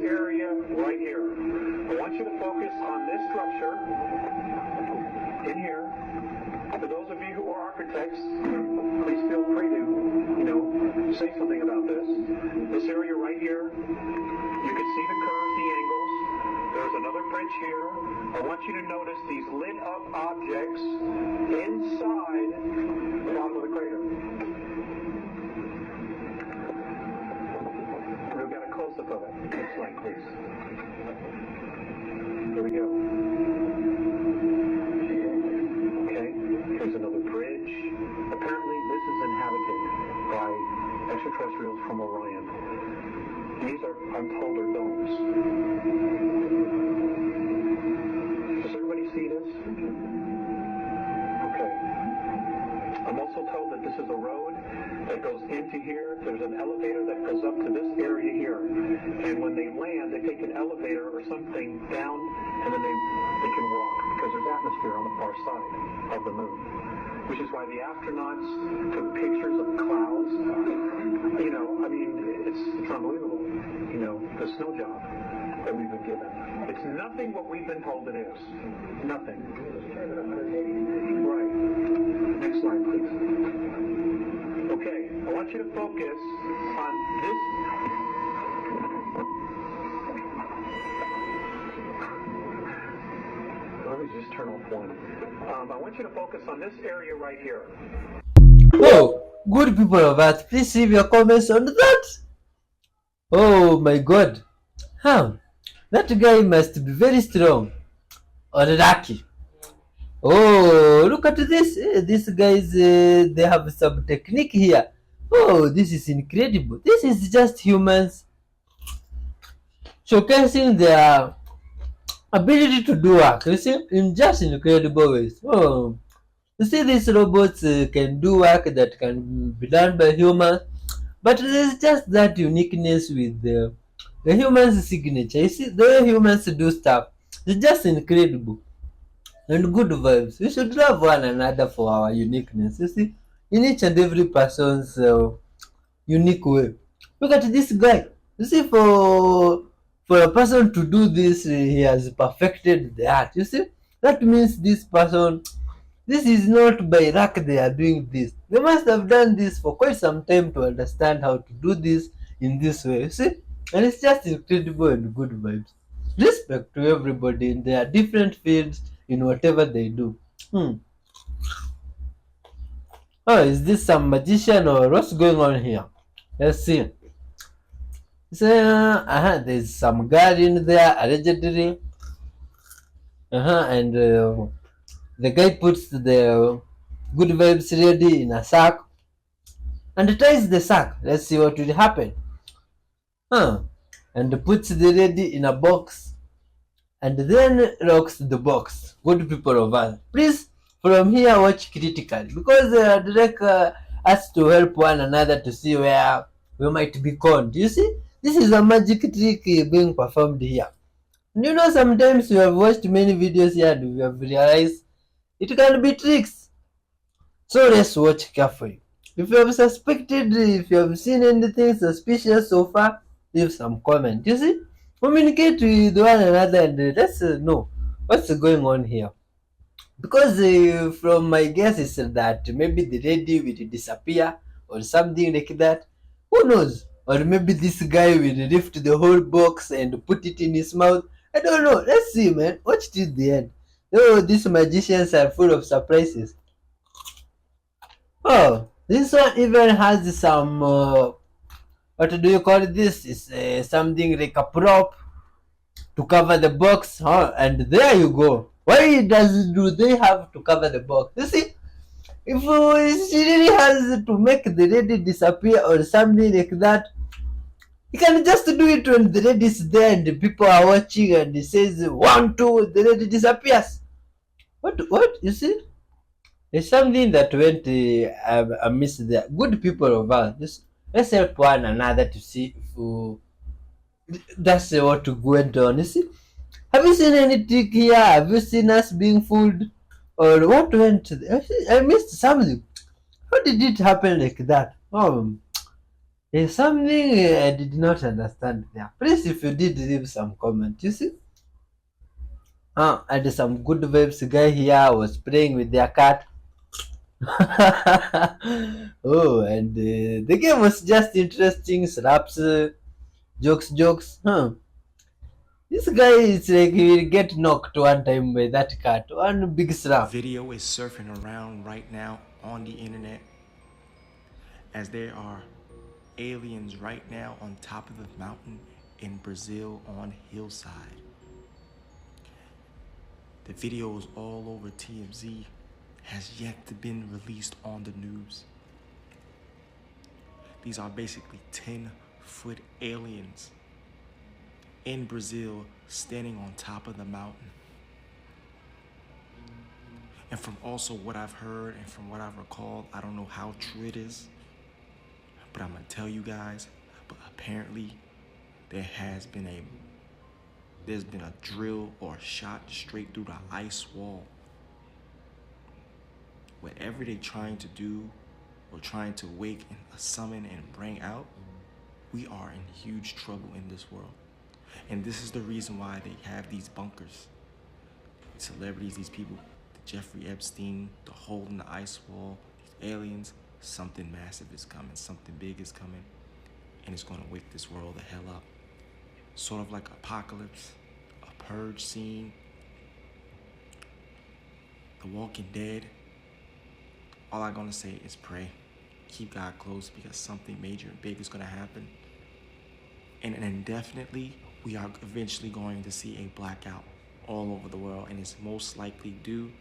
area right here. I want you to focus on this structure in here. For those of you who are architects, please feel free to, say something about this. This area right here, you can see the curves, the angles. There's another bridge here. I want you to notice these lit up objects inside the bottom of the crater. We've got a close-up of it. Next slide, please. Here we go. Okay, here's another bridge. Apparently this is inhabited by extraterrestrials from Orion. These are, I'm told, are domes. Does everybody see this? Okay. I'm also told that this is a road that goes into here. There's an elevator that goes up to this area here. And when they land, they take an elevator or something down, and then they can walk, because there's atmosphere on the far side of the moon. Which is why the astronauts took pictures of clouds. It's unbelievable. The snow job that we've been given. It's nothing what we've been told it is. Nothing. Right. Next slide, please. Okay, I want you to focus on this. Let me just turn off one. I want you to focus on this area right here. Oh, good people of Earth, please leave your comments on that. Oh my God. That guy must be very strong or lucky. Oh, look at this. These guys, they have some technique here. Oh, this is incredible. This is just humans showcasing their ability to do work, you see, in just incredible ways. Oh, you see, these robots can do work that can be done by humans, but there's just that uniqueness with the human's signature. You see, the way humans do stuff, it's just incredible. And good vibes. We should love one another for our uniqueness, you see, in each and every person's unique way. Look at this guy. You see, for a person to do this, he has perfected the art. You see, that means this person, this is not by luck they are doing this. They must have done this for quite some time to understand how to do this in this way. You see, and it's just incredible and good vibes. Respect to everybody in their different fields in whatever they do. Oh, is this some magician or what's going on here? Let's see. So, there's some guy in there allegedly. And the guy puts the good vibes ready in a sack and ties the sack. Let's see what will happen. And puts the ready in a box and then locks the box. Good people of us, please from here watch critically, because I'd like us to help one another to see where we might be conned. You see, this is a magic trick being performed here. And sometimes we have watched many videos here and we have realized it can be tricks. So let's watch carefully. If you have suspected, if you have seen anything suspicious so far, leave some comment. You see, communicate with one another and let's know what's going on here. Because from my guess is that maybe the lady will disappear or something like that. Who knows? Or maybe this guy will lift the whole box and put it in his mouth. I don't know. Let's see, man. Watch till the end. Oh, these magicians are full of surprises. Oh, this one even has some, what do you call this? It's something like a prop to cover the box. And there you go. Why do they have to cover the box? You see, if she really has to make the lady disappear or something like that, he can just do it when the lady is there and the people are watching and he says 1, 2, the lady disappears. What? You see? There's something that went amiss there. Good people of us, let's help one another to see if that's what went on. You see? Have you seen any trick here? Have you seen us being fooled? Or what went? I missed something. How did it happen like that? There's something I did not understand there. Please, if you did, leave some comment. You see? And some good vibes guy here was playing with their cat. Oh, and the game was just interesting. Slaps, jokes. This guy is like he will get knocked one time by that cat. One big slap. Video is surfing around right now on the internet as there are aliens right now on top of the mountain in Brazil on hillside. The video is all over TMZ, has yet to been released on the news. These are basically 10-foot aliens in Brazil standing on top of the mountain. And from also what I've heard and from what I've recalled, I don't know how true it is, but I'm gonna tell you guys, but apparently there's been a drill or a shot straight through the ice wall. Whatever they're trying to do or trying to wake and summon and bring out, we are in huge trouble in this world. And this is the reason why they have these bunkers. Celebrities, these people, the Jeffrey Epstein, the hole in the ice wall, these aliens, something massive is coming, something big is coming, and it's gonna wake this world the hell up. Sort of like Apocalypse, a purge scene, The Walking Dead. All I'm gonna say is pray. Keep God close because something major and big is gonna happen. And indefinitely, we are eventually going to see a blackout all over the world, and it's most likely due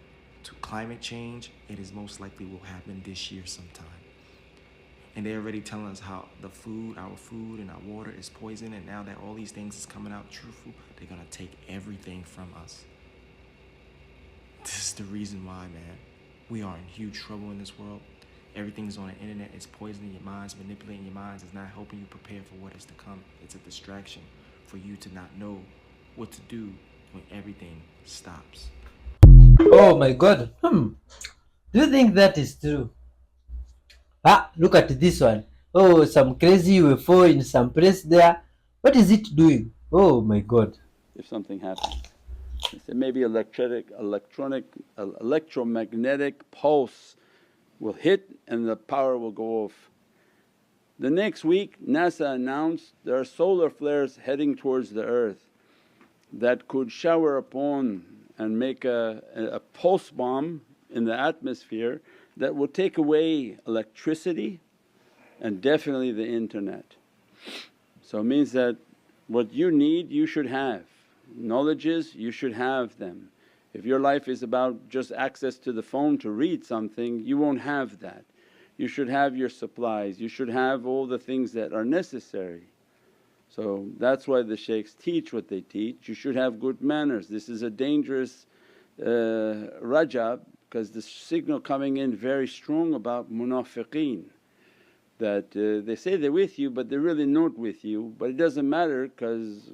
to climate change. It is most likely will happen this year sometime. And they're already telling us how our food and our water is poison, and now that all these things is coming out truthful, they're gonna take everything from us. This is the reason why, man. We are in huge trouble in this world. Everything's on the internet. It's poisoning your minds, manipulating your minds. It's not helping you prepare for what is to come. It's a distraction for you to not know what to do when everything stops. Oh my god. Do you think that is true? Look at this one. Oh, some crazy UFO in some place there. What is it doing? Oh my god. If something happens, they say maybe electromagnetic pulse will hit and the power will go off. The next week NASA announced there are solar flares heading towards the earth that could shower upon and make a pulse bomb in the atmosphere that will take away electricity and definitely the internet. So it means that what you need you should have, knowledges you should have them. If your life is about just access to the phone to read something, you won't have that. You should have your supplies, you should have all the things that are necessary. So that's why the shaykhs teach what they teach. You should have good manners. This is a dangerous rajab because the signal coming in very strong about munafiqeen, that they say they're with you but they're really not with you. But it doesn't matter because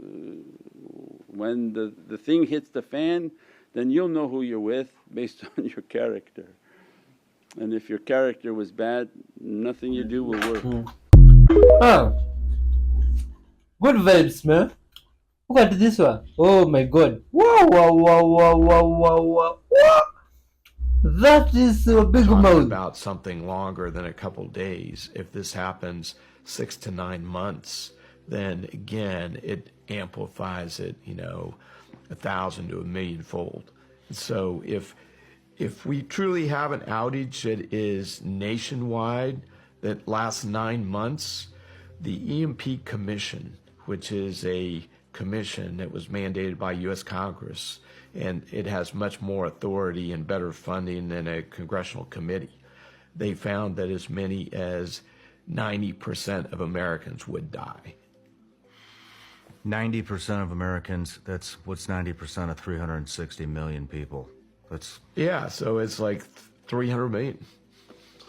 when the thing hits the fan, then you'll know who you're with based on your character. And if your character was bad, nothing you do will work. Good vibes, man. Look at this one. Oh my god. Wow. That is a big mouth. About something longer than a couple days. If this happens 6 to 9 months, then again it amplifies it, 1,000 to 1,000,000 fold. So if we truly have an outage that is nationwide that lasts 9 months, the EMP Commission, which is a commission that was mandated by U.S. Congress, and it has much more authority and better funding than a congressional committee, they found that as many as 90% of Americans would die. 90% of Americans, what's 90% of 360 million people? So it's like 300 million.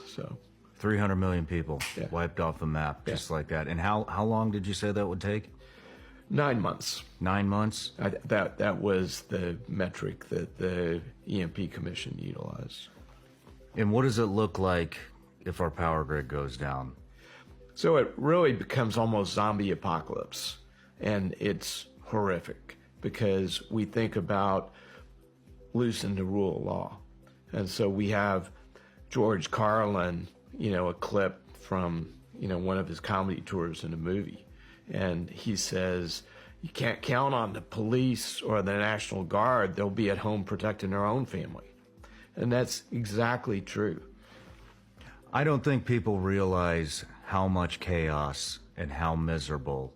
So 300 million people wiped off the map just like that. And how long did you say that would take? 9 months. 9 months? That was the metric that the EMP Commission utilized. And what does it look like if our power grid goes down? So it really becomes almost zombie apocalypse, and it's horrific because we think about losing the rule of law. And so we have George Carlin, a clip from, one of his comedy tours in a movie. And he says, you can't count on the police or the National Guard. They'll be at home protecting their own family. And that's exactly true. I don't think people realize how much chaos and how miserable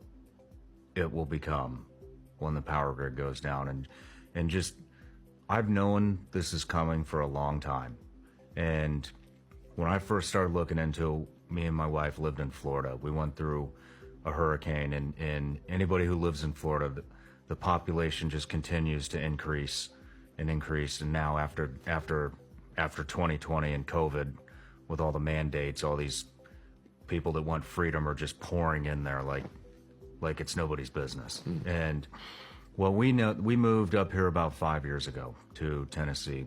it will become when the power grid goes down. And just, I've known this is coming for a long time. And when I first started looking into, me and my wife lived in Florida. We went through a hurricane, and anybody who lives in Florida, the population just continues to increase and increase. And now after 2020 and COVID, with all the mandates, all these people that want freedom are just pouring in there like it's nobody's business. And well, we moved up here about 5 years ago to Tennessee,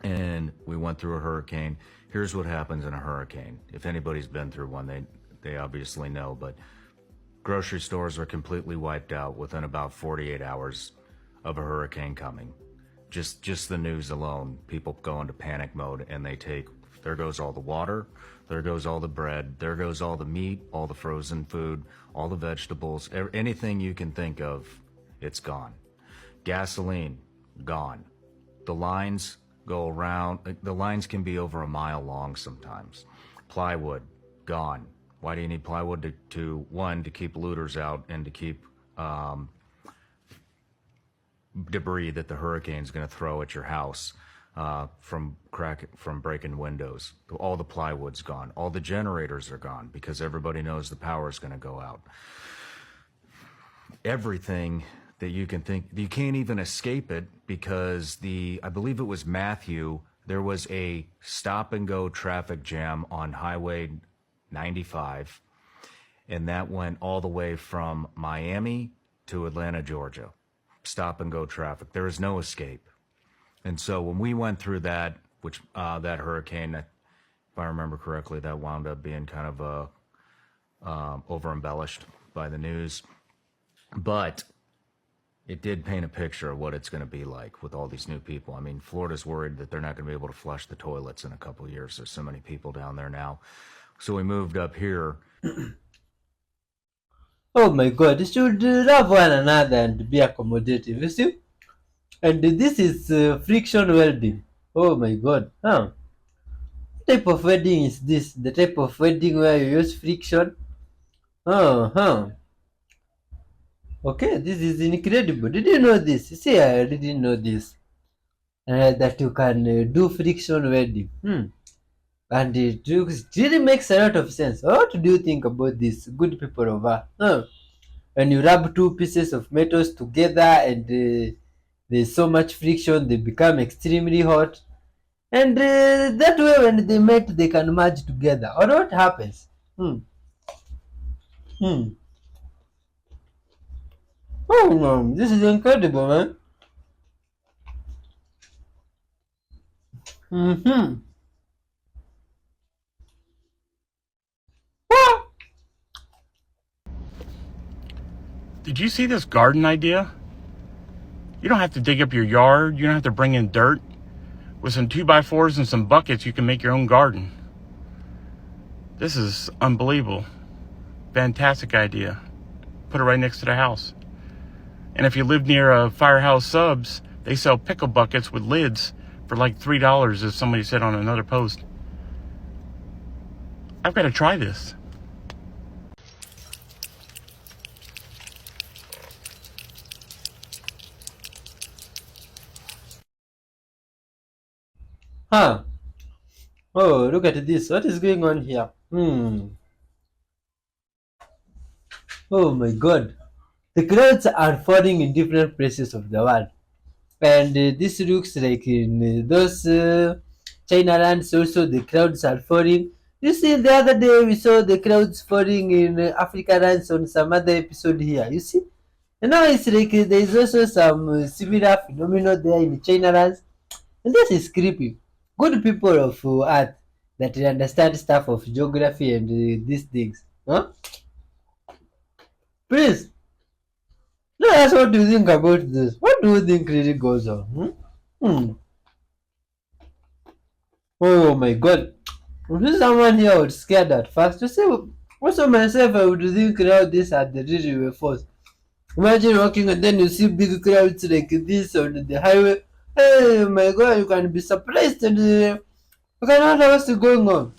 and we went through a hurricane. Here's what happens in a hurricane. If anybody's been through one, they obviously know, but grocery stores are completely wiped out within about 48 hours of a hurricane coming. Just the news alone, people go into panic mode, and there goes all the water, there goes all the bread, there goes all the meat, all the frozen food, all the vegetables, anything you can think of, it's gone. Gasoline, gone. The lines go around, the lines can be over a mile long sometimes. Plywood, gone. Why do you need plywood? To keep looters out, and to keep debris that the hurricane's going to throw at your house from breaking windows. All the plywood's gone. All the generators are gone because everybody knows the power is going to go out. Everything that you can think, you can't even escape it because I believe it was Matthew, there was a stop and go traffic jam on Highway 95, and that went all the way from Miami to Atlanta, Georgia. Stop and go traffic. There is no escape. And so when we went through that, that hurricane, if I remember correctly, that wound up being kind of over embellished by the news, but it did paint a picture of what it's going to be like with all these new people. I mean, Florida's worried that they're not going to be able to flush the toilets in a couple of years. There's so many people down there now. So we moved up here. Oh my God, you should love one another and be accommodative, you see? And this is friction welding. Oh my God. What type of welding is this? The type of welding where you use friction? Okay, this is incredible. Did you know this? You see, I didn't know this. That you can do friction welding. And it really makes a lot of sense. What do you think about this, good people over? When you rub two pieces of metals together and there's so much friction, they become extremely hot. And that way, when they mate, they can merge together. Or what happens? Oh, no, this is incredible, man. Did you see this garden idea? You don't have to dig up your yard. You don't have to bring in dirt. With some 2x4s and some buckets, you can make your own garden. This is unbelievable. Fantastic idea. Put it right next to the house. And if you live near a Firehouse Subs, they sell pickle buckets with lids for like $3, as somebody said on another post. I've got to try this. Oh, look at this. What is going on here? Oh my God. The clouds are falling in different places of the world. And this looks like in those China lands also the clouds are falling. You see, the other day we saw the clouds falling in Africa lands on some other episode here. You see? And now it's like there is also some similar phenomenon there in China lands. And this is creepy. Good people of Earth, that they understand stuff of geography and these things. Huh? Please, let us what do you think about this? What do you think really goes on? Oh my god. If someone here would scared at first, to say, also myself, I would think now this at the really way first. Imagine walking and then you see big crowds like this on the highway. Hey, my god, you can be surprised and you cannot know what's going on.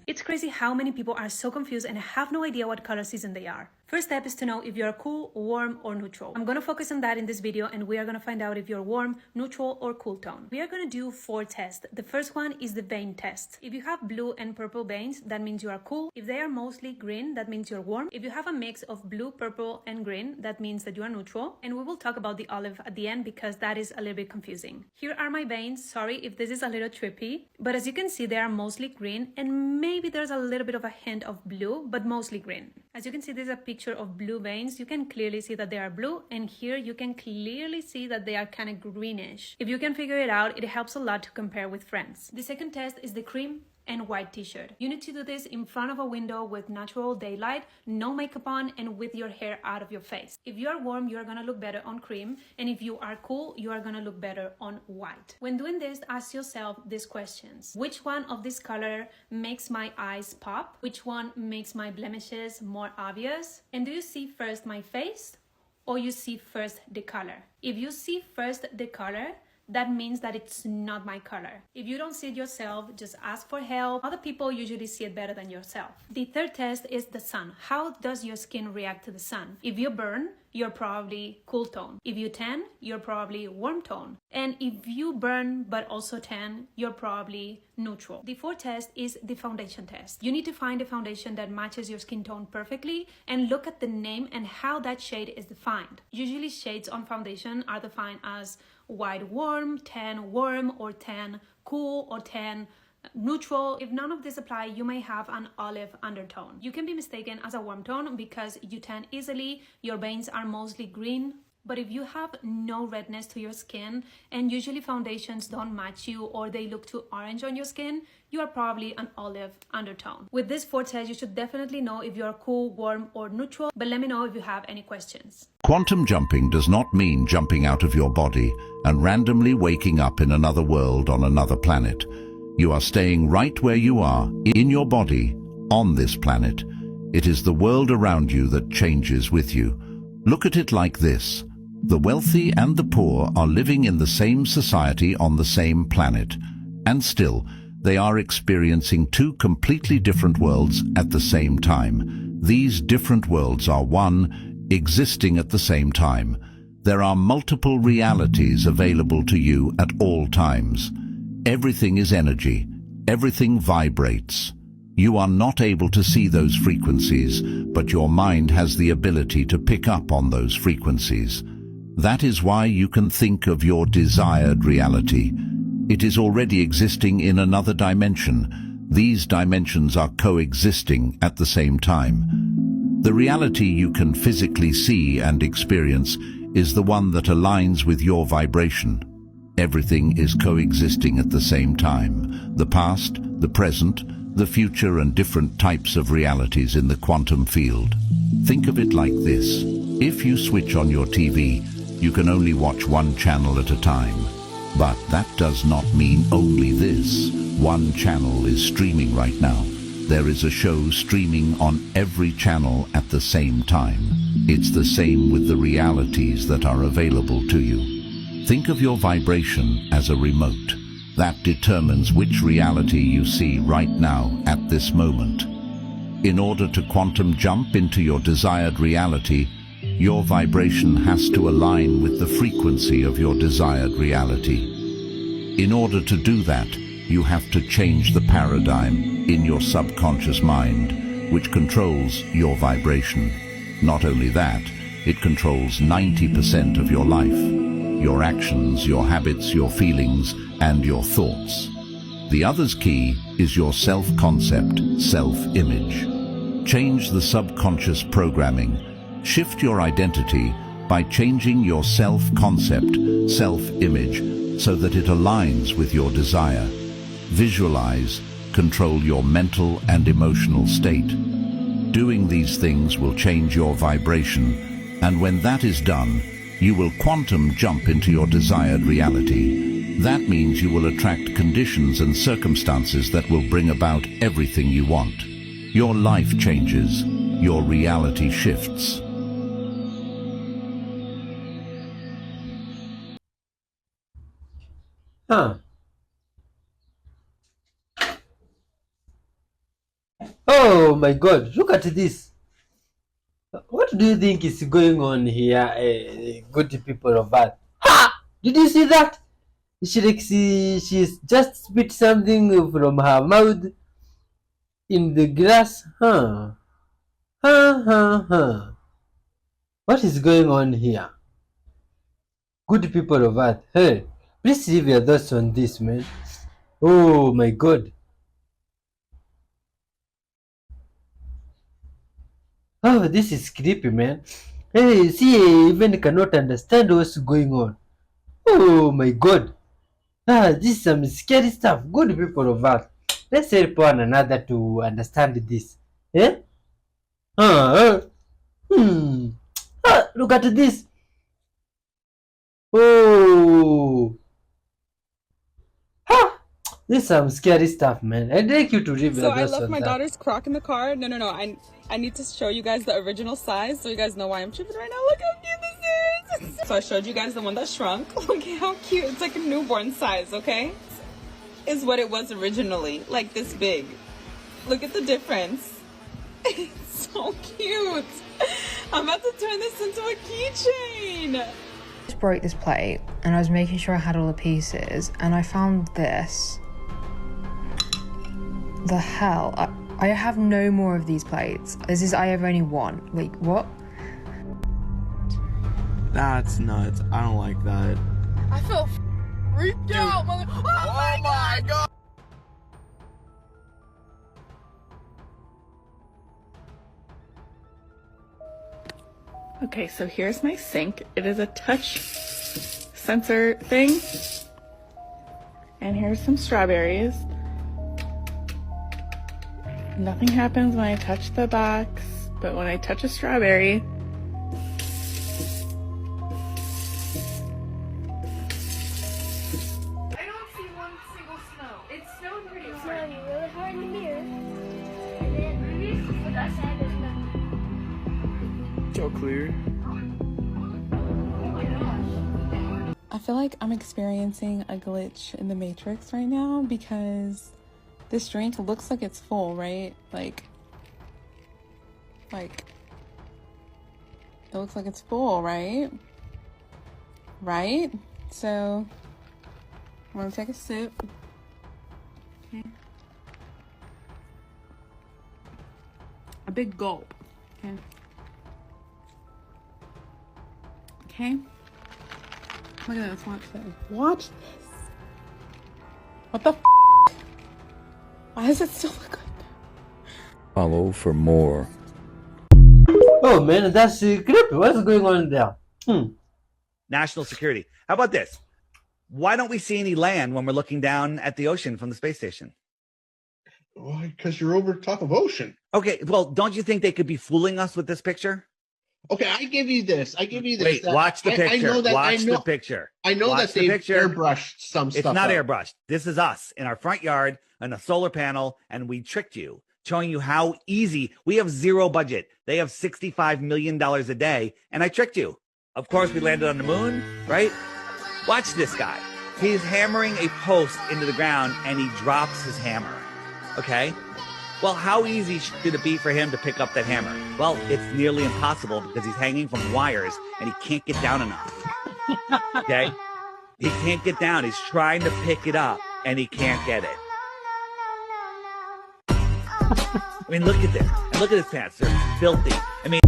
It's crazy how many people are so confused and have no idea what color season they are. First step is to know if you're cool, warm, or neutral. I'm gonna focus on that in this video, and we are gonna find out if you're warm, neutral, or cool tone. We are gonna do 4 tests. The first one is the vein test. If you have blue and purple veins, that means you are cool. If they are mostly green, that means you're warm. If you have a mix of blue, purple, and green, that means that you are neutral. And we will talk about the olive at the end because that is a little bit confusing. Here are my veins. Sorry if this is a little trippy, but as you can see, they are mostly green, and maybe there's a little bit of a hint of blue, but mostly green. As you can see, there's a picture of blue veins. You can clearly see that they are blue, and here you can clearly see that they are kind of greenish. If you can figure it out, it helps a lot to compare with friends. The second test is the cream and white t-shirt. You need to do this in front of a window with natural daylight, no makeup on, and with your hair out of your face. If you are warm, you're gonna look better on cream, and if you are cool, you are gonna look better on white. When doing this, ask yourself these questions. Which one of this color makes my eyes pop? Which one makes my blemishes more obvious? And do you see first my face, or you see first the color? If you see first the color, that means that it's not my color. If you don't see it yourself, just ask for help. Other people usually see it better than yourself. The third test is the sun. How does your skin react to the sun? If you burn, you're probably cool tone. If you tan, you're probably warm tone. And if you burn but also tan, you're probably neutral. The fourth test is the foundation test. You need to find a foundation that matches your skin tone perfectly and look at the name and how that shade is defined. Usually shades on foundation are defined as white warm, tan warm, or tan cool, or tan neutral. If none of this apply, you may have an olive undertone. You can be mistaken as a warm tone because you tan easily, your veins are mostly green. But if you have no redness to your skin and usually foundations don't match you or they look too orange on your skin, you are probably an olive undertone. With this 4 tests, you should definitely know if you are cool, warm, or neutral, but let me know if you have any questions. Quantum jumping does not mean jumping out of your body and randomly waking up in another world on another planet. You are staying right where you are, in your body, on this planet. It is the world around you that changes with you. Look at it like this. The wealthy and the poor are living in the same society on the same planet, and still, they are experiencing 2 completely different worlds at the same time. These different worlds are one, existing at the same time. There are multiple realities available to you at all times. Everything is energy. Everything vibrates. You are not able to see those frequencies, but your mind has the ability to pick up on those frequencies. That is why you can think of your desired reality. It is already existing in another dimension. These dimensions are coexisting at the same time. The reality you can physically see and experience is the one that aligns with your vibration. Everything is coexisting at the same time. The past, the present, the future, and different types of realities in the quantum field. Think of it like this. If you switch on your TV, you can only watch one channel at a time. But that does not mean only this. One channel is streaming right now. There is a show streaming on every channel at the same time. It's the same with the realities that are available to you. Think of your vibration as a remote. That determines which reality you see right now at this moment. In order to quantum jump into your desired reality, your vibration has to align with the frequency of your desired reality. In order to do that, you have to change the paradigm in your subconscious mind, which controls your vibration. Not only that, it controls 90% of your life. Your actions, your habits, your feelings, and your thoughts. The other's key is your self-concept, self-image. Change the subconscious programming, shift your identity, by changing your self-concept, self-image, so that it aligns with your desire. Visualize, control your mental and emotional state. Doing these things will change your vibration, and when that is done, you will quantum jump into your desired reality. That means you will attract conditions and circumstances that will bring about everything you want. Your life changes, your reality shifts. Huh. Oh my God, look at this. What do you think is going on here, good people of Earth? Ha! Did you see that? She's just spit something from her mouth in the grass. Huh. Huh, huh, huh. What is going on here? Good people of Earth, hey, please leave your thoughts on this, man. Oh my God. Oh, this is creepy, man. Hey, see, I even cannot understand what's going on. Oh my God. This is some scary stuff. Good people of Earth, let's help one another to understand this. Eh? Look at this. Oh. This is some scary stuff, man. I'd like you to read So I left my daughter's crock in the car. No. I need to show you guys the original size so you guys know why I'm tripping right now. Look how cute this is. So I showed you guys the one that shrunk. Look how cute. It's like a newborn size, okay? Is what it was originally, like this big. Look at the difference. It's so cute. I'm about to turn this into a keychain. I just broke this plate and I was making sure I had all the pieces and I found this. The hell? I have no more of these plates. I have only one. Like, what? That's nuts. I don't like that. I feel freaked out, mother. Oh my God. Okay, so here's my sink. It is a touch sensor thing. And here's some strawberries. Nothing happens when I touch the box, but when I touch a strawberry, I don't see one single snow. It's snowing pretty hard. It's snowing really hard in the mirror. And then movies with us and there's nothing. So clear. Oh my gosh. I feel like I'm experiencing a glitch in the Matrix right now because this drink looks like it's full, right? Like it looks like it's full, right? Right? So I'm gonna take a sip. Okay. A big gulp. Okay. Okay. Look at this. Watch this. Watch this. What the f? Why does it still look like that? Follow for more. Oh man, that's creepy. What's going on there? National security. How about this? Why don't we see any land when we're looking down at the ocean from the space station? Why? Because you're over top of ocean. Okay, well, don't you think they could be fooling us with this picture? Okay, I give you this. Wait, watch the picture. Watch the picture. I know that they've airbrushed some stuff. It's not airbrushed. This is us in our front yard and a solar panel, and we tricked you, showing you how easy. We have zero budget. They have $65 million a day, and I tricked you. Of course, we landed on the moon, right? Watch this guy. He's hammering a post into the ground, and he drops his hammer. Okay? Well, how easy should it be for him to pick up that hammer? Well, it's nearly impossible because he's hanging from wires and he can't get down enough. Okay? He can't get down. He's trying to pick it up and he can't get it. I mean, look at this. And look at his pants. They're filthy. I mean...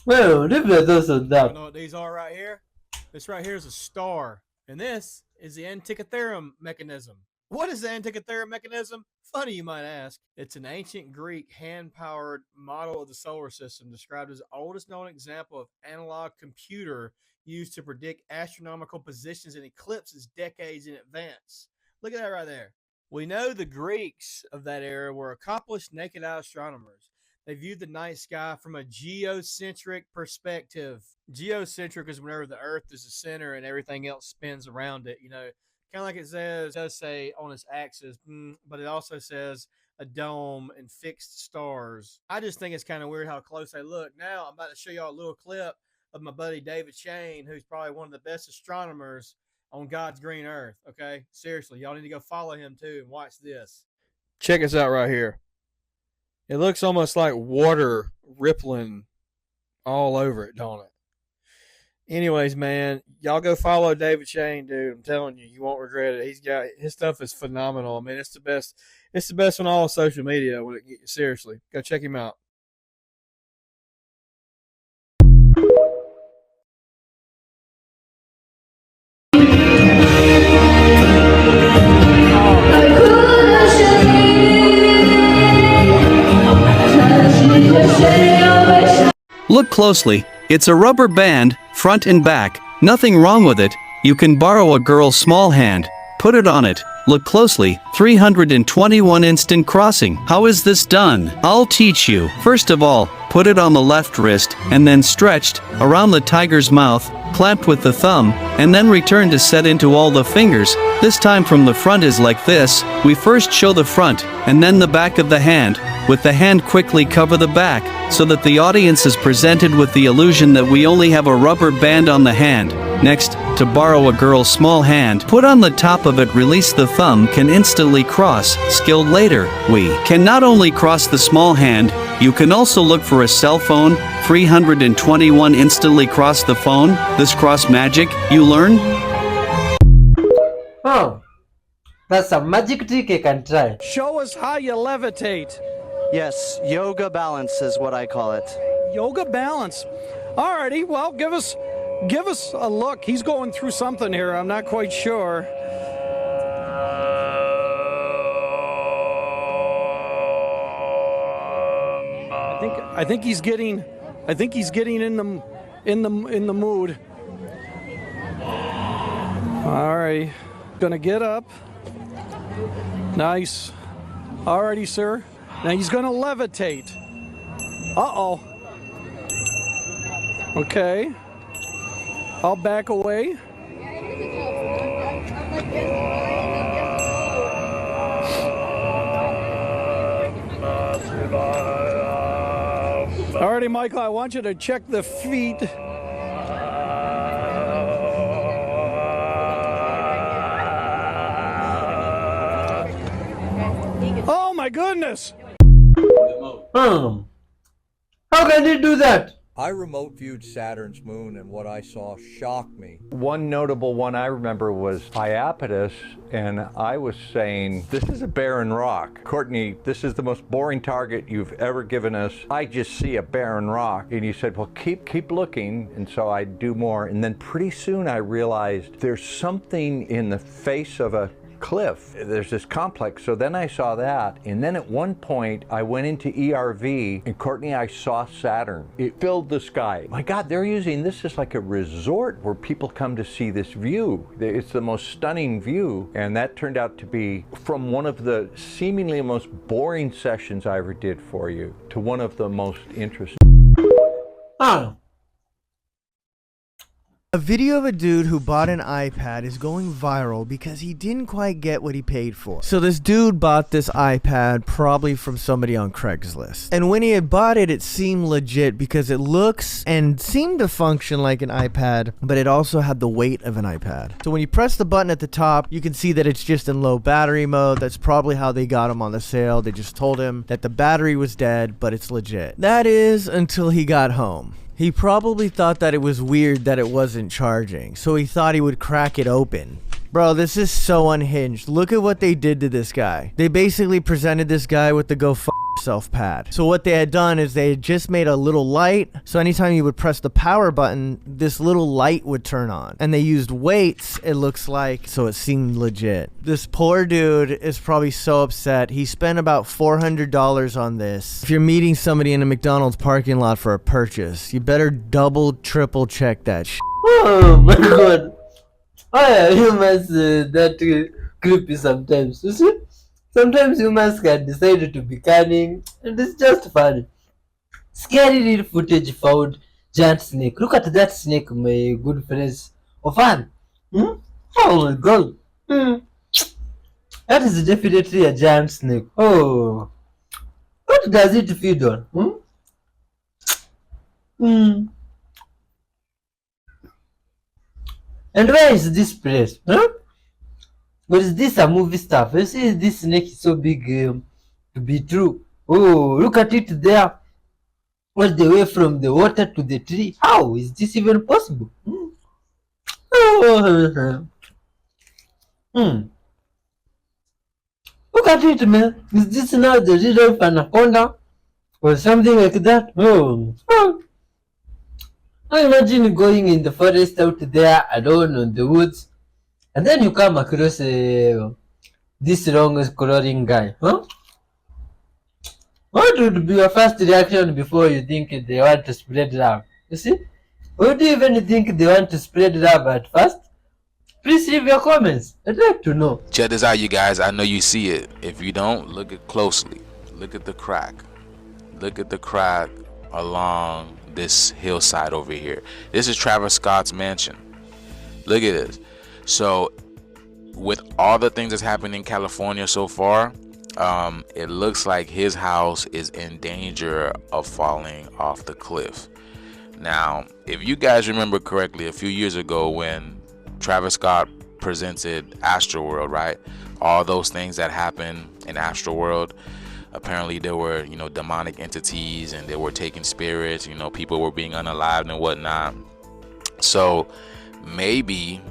Well, leave your thoughts on that. You know what these are right here? This right here is a star. And this is the Antikythera mechanism. What is the Antikythera mechanism? Funny you might ask. It's an ancient Greek hand-powered model of the solar system described as the oldest known example of analog computer used to predict astronomical positions and eclipses decades in advance. Look at that right there. We know the Greeks of that era were accomplished naked-eye astronomers. They viewed the night sky from a geocentric perspective. Geocentric is whenever the Earth is the center and everything else spins around it, you know. Kind of like it does say on its axis, but it also says a dome and fixed stars. I just think it's kind of weird how close they look. Now, I'm about to show y'all a little clip of my buddy David Shane, who's probably one of the best astronomers on God's green earth, okay? Seriously, y'all need to go follow him too and watch this. Check this out right here. It looks almost like water rippling all over it, don't it? Anyways, man, y'all go follow David Shane, dude. I'm telling you, you won't regret it. His stuff is phenomenal. I mean, it's the best. It's the best on all social media. Seriously, go check him out. Look closely. It's a rubber band, front and back. Nothing wrong with it. You can borrow a girl's small hand. Put it on it. Look closely. 321 instant crossing. How is this done? I'll teach you. First of all, put it on the left wrist, and then stretched around the tiger's mouth, clamped with the thumb, and then return to set into all the fingers. This time from the front is like this. We first show the front, and then the back of the hand. With the hand quickly cover the back, so that the audience is presented with the illusion that we only have a rubber band on the hand. Next, to borrow a girl's small hand, put on the top of it, release the thumb, can instantly cross. Skilled later, we can not only cross the small hand, you can also look for a cell phone. 321 instantly cross the phone. This cross magic, you learn? Oh, that's a magic trick I can try. Show us how you levitate. Yes, yoga balance is what I call it. Yoga balance. Alrighty, well, give us a look. He's going through something here. I'm not quite sure. I think he's getting in the mood. All right, gonna get up. Nice. Alrighty, sir. Now he's gonna levitate. Uh-oh. Okay. I'll back away. Alrighty, Michael, I want you to check the feet. Oh my goodness! How can you do that? I remote viewed Saturn's moon, and what I saw shocked me. One notable one I remember was Iapetus, and I was saying, this is a barren rock. Courtney, this is the most boring target you've ever given us. I just see a barren rock. And you said, well, keep looking. And so I'd do more. And then pretty soon I realized there's something in the face of a cliff. There's this complex. So then I saw that, and then at one point I went into ERV, and Courtney, I saw Saturn. It filled the sky. My God, they're using this as like a resort where people come to see this view. It's the most stunning view, and that turned out to be from one of the seemingly most boring sessions I ever did for you to one of the most interesting. A video of a dude who bought an iPad is going viral because he didn't quite get what he paid for. So this dude bought this iPad probably from somebody on Craigslist. And when he had bought it, it seemed legit because it looks and seemed to function like an iPad, but it also had the weight of an iPad. So when you press the button at the top, you can see that it's just in low battery mode. That's probably how they got him on the sale. They just told him that the battery was dead, but it's legit. That is until he got home. He probably thought that it was weird that it wasn't charging, so he thought he would crack it open. Bro, this is so unhinged. Look at what they did to this guy. They basically presented this guy with the go f yourself pad. So what they had done is they had just made a little light, so anytime you would press the power button, this little light would turn on. And they used weights, it looks like, so it seemed legit. This poor dude is probably so upset. He spent about $400 on this. If you're meeting somebody in a McDonald's parking lot for a purchase, you better double, triple check that shit. Oh my god. Why are humans that creepy sometimes? You see? Sometimes humans can decide to be cunning, and it's just funny. Scary real footage found giant snake. Look at that snake, my good friends. Oh, fun. Hmm? Oh my god. Hmm. That is definitely a giant snake. Oh. What does it feed on? Hmm? Hmm. And where is this place? Huh? Or is this a movie stuff? You see, this snake is so big to be true. Oh, look at it there. All the way from the water to the tree. How is this even possible? Hmm. Oh, hmm. Look at it, man. Is this now the real anaconda? Or something like that? Oh. Oh. I imagine going in the forest out there alone on the woods, and then you come across this long crawling guy. Huh? What would be your first reaction before you think they want to spread love? You see? Would you even think they want to spread love at first? Please leave your comments. I'd like to know. Check this out, you guys. I know you see it. If you don't, look it closely. Look at the crack. Look at the crack along this hillside over here. This is Travis Scott's mansion. Look at this. So with all the things that's happened in California so far, it looks like his house is in danger of falling off the cliff. Now, if you guys remember correctly, a few years ago when Travis Scott presented Astroworld, right? All those things that happened in Astroworld, apparently there were, demonic entities, and they were taking spirits, people were being unalived and whatnot. So maybe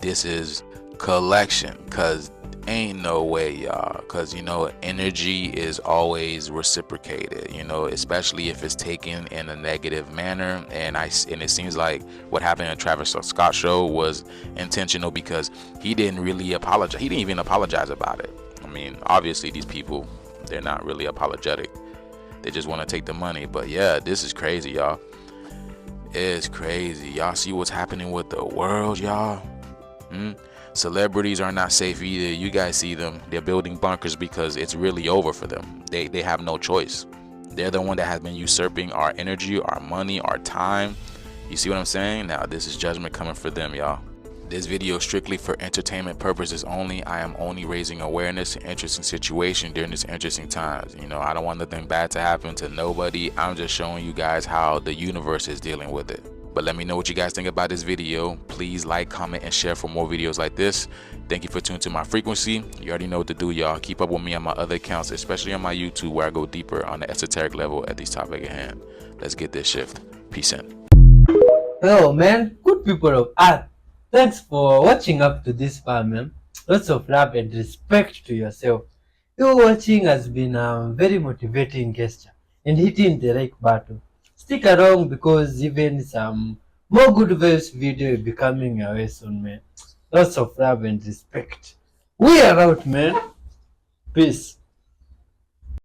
this is collection, because ain't no way, y'all, because energy is always reciprocated, especially if it's taken in a negative manner. And it seems like what happened in Travis Scott's show was intentional, because he didn't really apologize. He didn't even apologize about it. I mean, obviously these people, they're not really apologetic, they just want to take the money. But yeah, this is crazy, y'all. It's crazy. Y'all see what's happening with the world, y'all? Celebrities are not safe either. You guys see them. They're building bunkers because it's really over for them. They have no choice. They're the one that has been usurping our energy, our money, our time. You see what I'm saying? Now this is judgment coming for them, y'all. This video is strictly for entertainment purposes only. I am only raising awareness to interesting situation during this interesting times. I don't want nothing bad to happen to nobody. I'm just showing you guys how the universe is dealing with it. But let me know what you guys think about this video. Please like, comment, and share for more videos like this. Thank you for tuning to my frequency. You already know what to do, y'all. Keep up with me on my other accounts, especially on my YouTube, where I go deeper on the esoteric level at these topics at hand. Let's get this shift. Peace in. Hello, man. Good people of Earth. Thanks for watching up to this far, man. Lots of love and respect to yourself. Your watching has been a very motivating gesture and hitting the right button. Stick around, because even some more good vibes video will be coming your way soon, man. Lots of love and respect. We are out, man. Peace.